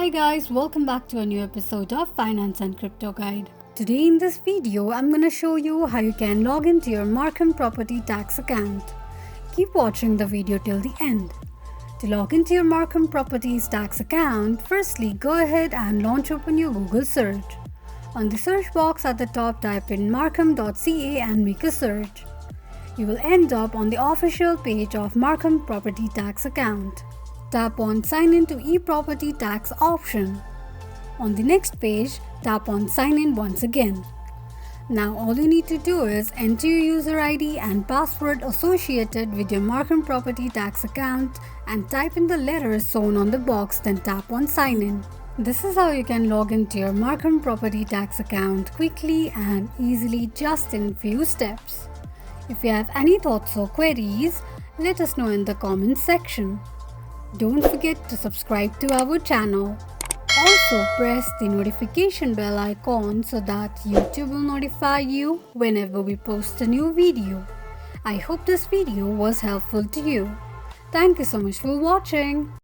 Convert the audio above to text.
Hi guys, welcome back to a new episode of Finance and Crypto Guide. Today in this video, I'm going to show you how you can log into your Markham property tax account. Keep watching the video till the end. To log into your Markham properties tax account, firstly go ahead and launch open your Google search. On the search box at the top, type in markham.ca and make a search. You will end up on the official page of Markham property tax account. Tap on Sign in to e-property tax option. On the next page, tap on Sign in once again. Now all you need to do is enter your user ID and password associated with your Markham property tax account and type in the letters shown on the box, then tap on Sign in. This is how you can log into your Markham property tax account quickly and easily just in few steps. If you have any thoughts or queries, let us know in the comments section. Don't forget to subscribe to our channel. Also press the notification bell icon so that YouTube will notify you whenever we post a new video. I hope this video was helpful to you. Thank you so much for watching.